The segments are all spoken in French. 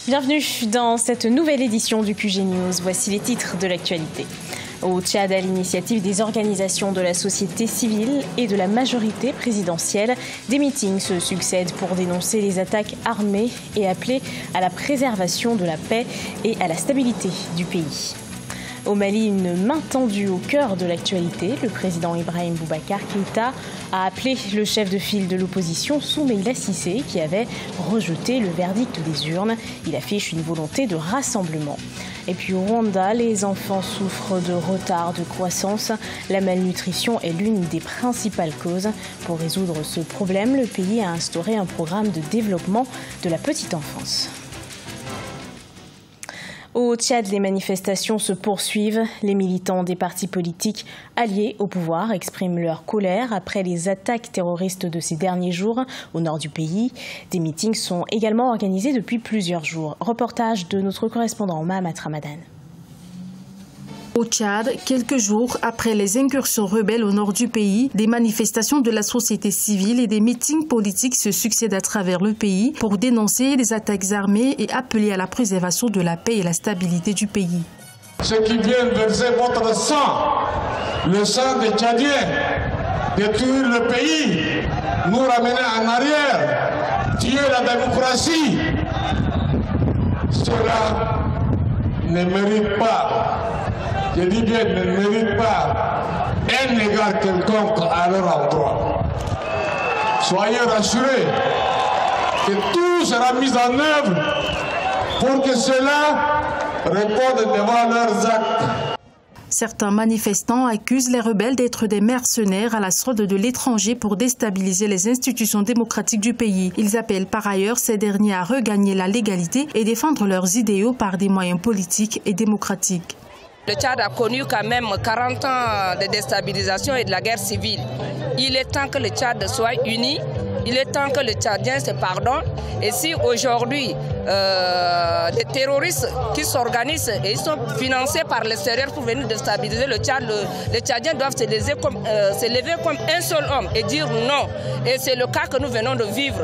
Bienvenue dans cette nouvelle édition du QG News. Voici les titres de l'actualité. Au Tchad, à l'initiative des organisations de la société civile et de la majorité présidentielle, des meetings se succèdent pour dénoncer les attaques armées et appeler à la préservation de la paix et à la stabilité du pays. Au Mali, une main tendue au cœur de l'actualité. Le président Ibrahim Boubacar Keïta a appelé le chef de file de l'opposition, Soumaïla Cissé, qui avait rejeté le verdict des urnes. Il affiche une volonté de rassemblement. Et puis au Rwanda, les enfants souffrent de retard de croissance. La malnutrition est l'une des principales causes. Pour résoudre ce problème, le pays a instauré un programme de développement de la petite enfance. Au Tchad, les manifestations se poursuivent. Les militants des partis politiques alliés au pouvoir expriment leur colère après les attaques terroristes de ces derniers jours au nord du pays. Des meetings sont également organisés depuis plusieurs jours. Reportage de notre correspondant Mahamat Ramadan. Au Tchad, quelques jours après les incursions rebelles au nord du pays, des manifestations de la société civile et des meetings politiques se succèdent à travers le pays pour dénoncer les attaques armées et appeler à la préservation de la paix et la stabilité du pays. Ceux qui viennent verser votre sang, le sang des Tchadiens, détruire le pays, nous ramener en arrière, tuer la démocratie, cela ne mérite pas. Je dis bien, ne mérite pas un égard quelconque à leur endroit. Soyez rassurés que tout sera mis en œuvre pour que cela réponde devant leurs actes. Certains manifestants accusent les rebelles d'être des mercenaires à la solde de l'étranger pour déstabiliser les institutions démocratiques du pays. Ils appellent par ailleurs ces derniers à regagner la légalité et défendre leurs idéaux par des moyens politiques et démocratiques. Le Tchad a connu quand même 40 ans de déstabilisation et de la guerre civile. Il est temps que le Tchad soit uni, il est temps que le Tchadien se pardonne. Et si aujourd'hui, des terroristes qui s'organisent et ils sont financés par l'extérieur pour venir déstabiliser le Tchad, les Tchadiens doivent se lever comme un seul homme et dire non. Et c'est le cas que nous venons de vivre.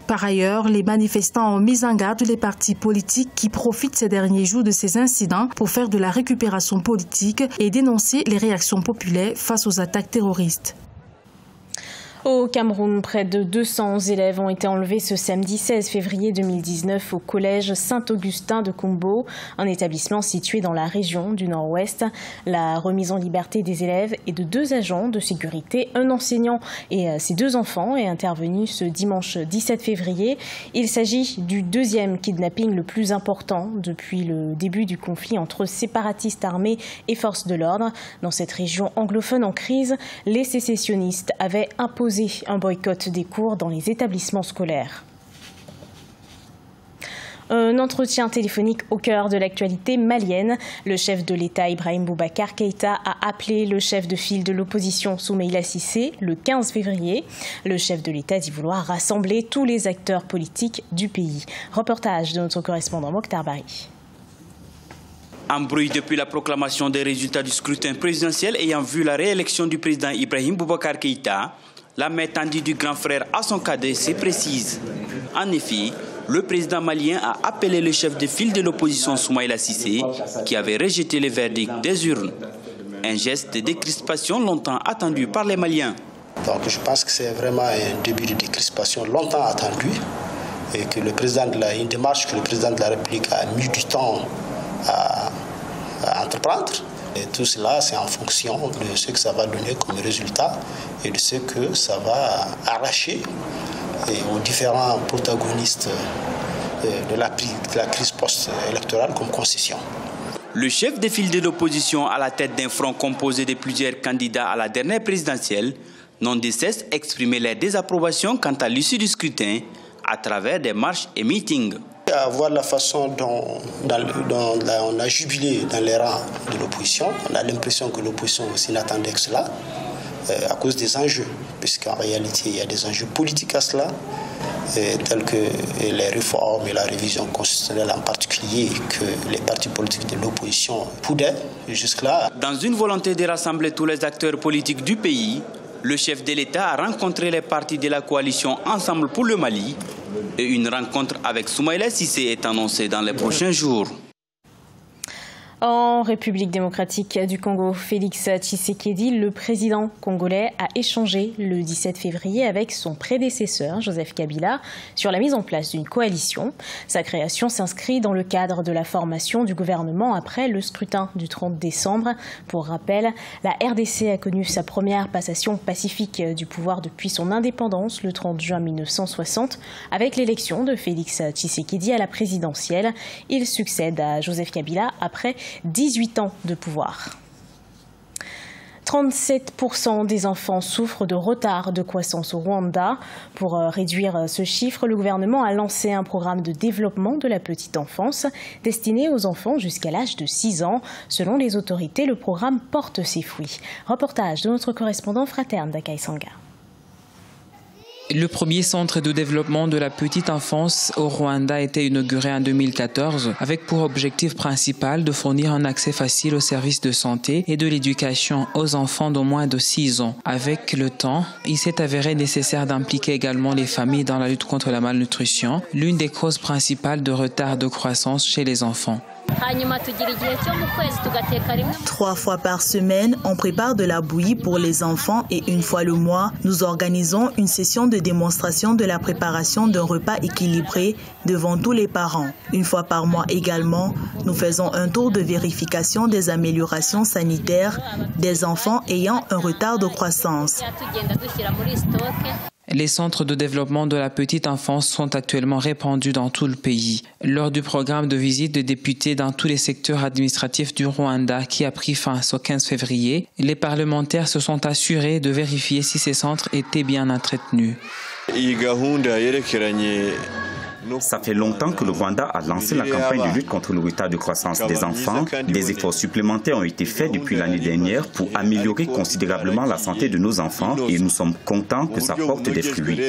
Par ailleurs, les manifestants ont mis en garde les partis politiques qui profitent ces derniers jours de ces incidents pour faire de la récupération politique et dénoncer les réactions populaires face aux attaques terroristes. Au Cameroun, près de 200 élèves ont été enlevés ce samedi 16 février 2019 au collège Saint-Augustin de Kombo, un établissement situé dans la région du Nord-Ouest. La remise en liberté des élèves et de 2 agents de sécurité, un enseignant et ses 2 enfants est intervenue ce dimanche 17 février. Il s'agit du 2e kidnapping le plus important depuis le début du conflit entre séparatistes armés et forces de l'ordre. Dans cette région anglophone en crise, les sécessionnistes avaient imposé un boycott des cours dans les établissements scolaires. Un entretien téléphonique au cœur de l'actualité malienne. Le chef de l'État, Ibrahim Boubacar Keïta, a appelé le chef de file de l'opposition, Soumaïla Cissé, le 15 février. Le chef de l'État dit vouloir rassembler tous les acteurs politiques du pays. Reportage de notre correspondant Mokhtar Bari. Un bruit depuis la proclamation des résultats du scrutin présidentiel ayant vu la réélection du président Ibrahim Boubacar Keïta. La main tendue du grand frère à son cadet s'est précise. En effet, le président malien a appelé le chef de file de l'opposition Soumaïla Cissé, qui avait rejeté le verdict des urnes. Un geste de décrispation longtemps attendu par les Maliens. Donc je pense que c'est vraiment un début de décrispation longtemps attendu et que une démarche que le président de la République a mis du temps à entreprendre. Et tout cela, c'est en fonction de ce que ça va donner comme résultat et de ce que ça va arracher aux différents protagonistes de la crise post-électorale comme concession. Le chef de file de l'opposition à la tête d'un front composé de plusieurs candidats à la dernière présidentielle n'ont de cesse d'exprimer leur désapprobation quant à l'issue du scrutin à travers des marches et meetings. À voir la façon dont on a jubilé dans les rangs de l'opposition, on a l'impression que l'opposition aussi n'attendait que cela à cause des enjeux, puisqu'en réalité il y a des enjeux politiques à cela, tels que les réformes et la révision constitutionnelle en particulier que les partis politiques de l'opposition poudaient jusque-là. Dans une volonté de rassembler tous les acteurs politiques du pays, le chef de l'État a rencontré les partis de la coalition Ensemble pour le Mali Et une rencontre avec Soumaïla Cissé est annoncée dans les prochains jours. En République démocratique du Congo, Félix Tshisekedi, le président congolais, a échangé le 17 février avec son prédécesseur, Joseph Kabila, sur la mise en place d'une coalition. Sa création s'inscrit dans le cadre de la formation du gouvernement après le scrutin du 30 décembre. Pour rappel, la RDC a connu sa première passation pacifique du pouvoir depuis son indépendance le 30 juin 1960. Avec l'élection de Félix Tshisekedi à la présidentielle, il succède à Joseph Kabila après 18 ans de pouvoir. 37% des enfants souffrent de retard de croissance au Rwanda. Pour réduire ce chiffre, le gouvernement a lancé un programme de développement de la petite enfance destiné aux enfants jusqu'à l'âge de 6 ans. Selon les autorités, le programme porte ses fruits. Reportage de notre correspondant fraterne Dakai Sanga. Le premier centre de développement de la petite enfance au Rwanda a été inauguré en 2014 avec pour objectif principal de fournir un accès facile aux services de santé et de l'éducation aux enfants d'au moins de 6 ans. Avec le temps, il s'est avéré nécessaire d'impliquer également les familles dans la lutte contre la malnutrition, l'une des causes principales de retard de croissance chez les enfants. 3 fois par semaine, on prépare de la bouillie pour les enfants et une fois le mois, nous organisons une session de démonstration de la préparation d'un repas équilibré devant tous les parents. Une fois par mois également, nous faisons un tour de vérification des améliorations sanitaires des enfants ayant un retard de croissance. Les centres de développement de la petite enfance sont actuellement répandus dans tout le pays. Lors du programme de visite de députés dans tous les secteurs administratifs du Rwanda qui a pris fin ce 15 février, les parlementaires se sont assurés de vérifier si ces centres étaient bien entretenus. Ça fait longtemps que le Rwanda a lancé la campagne de lutte contre le retard de croissance des enfants. Des efforts supplémentaires ont été faits depuis l'année dernière pour améliorer considérablement la santé de nos enfants et nous sommes contents que ça porte des fruits.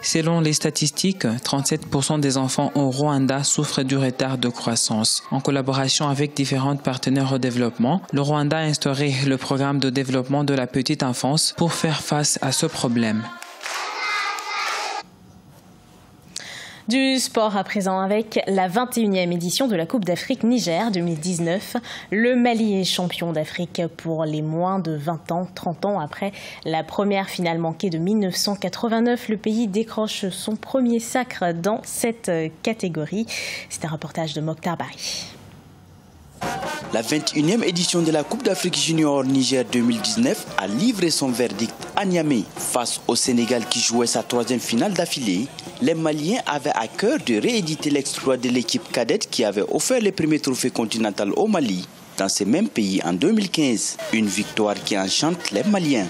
Selon les statistiques, 37% des enfants au Rwanda souffrent du retard de croissance. En collaboration avec différents partenaires au développement, le Rwanda a instauré le programme de développement de la petite enfance pour faire face à ce problème. Du sport à présent avec la 21e édition de la Coupe d'Afrique Niger 2019. Le Mali est champion d'Afrique pour les moins de 20 ans, 30 ans après la première finale manquée de 1989. Le pays décroche son premier sacre dans cette catégorie. C'est un reportage de Mokhtar Bari. La 21e édition de la Coupe d'Afrique Junior Niger 2019 a livré son verdict à Niamey. Face au Sénégal qui jouait sa 3e finale d'affilée, les Maliens avaient à cœur de rééditer l'exploit de l'équipe cadette qui avait offert le premier trophée continental au Mali dans ce même pays en 2015. Une victoire qui enchante les Maliens.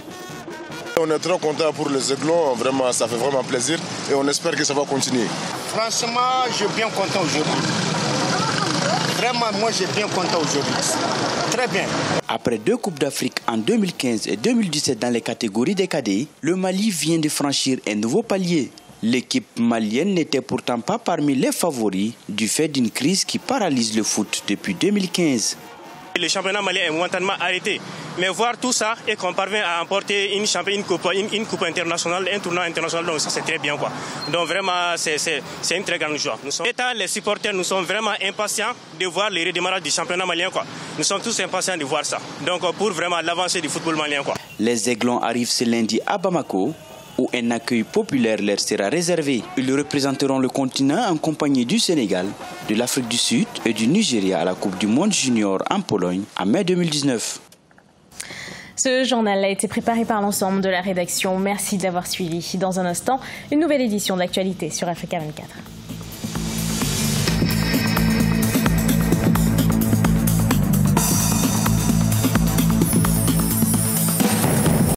On est trop content pour les Aiglons, vraiment, ça fait vraiment plaisir et on espère que ça va continuer. Franchement, je suis bien content aujourd'hui. Vraiment, moi, j'ai bien content aujourd'hui. Très bien. Après 2 Coupes d'Afrique en 2015 et 2017 dans les catégories des cadets, le Mali vient de franchir un nouveau palier. L'équipe malienne n'était pourtant pas parmi les favoris du fait d'une crise qui paralyse le foot depuis 2015. Le championnat malien est momentanément arrêté. Mais voir tout ça et qu'on parvient à emporter une coupe internationale, un tournoi international, donc ça c'est très bien, quoi. Donc vraiment, c'est une très grande joie. Étant les supporters, nous sommes vraiment impatients de voir le redémarrage du championnat malien, quoi. Nous sommes tous impatients de voir ça. Donc pour vraiment l'avancée du football malien, quoi. Les Aiglons arrivent ce lundi à Bamako, où un accueil populaire leur sera réservé. Ils représenteront le continent en compagnie du Sénégal, de l'Afrique du Sud et du Nigeria à la Coupe du Monde Junior en Pologne en mai 2019. Ce journal a été préparé par l'ensemble de la rédaction. Merci de l'avoir suivi. Dans un instant, une nouvelle édition de l'actualité sur Africa 24.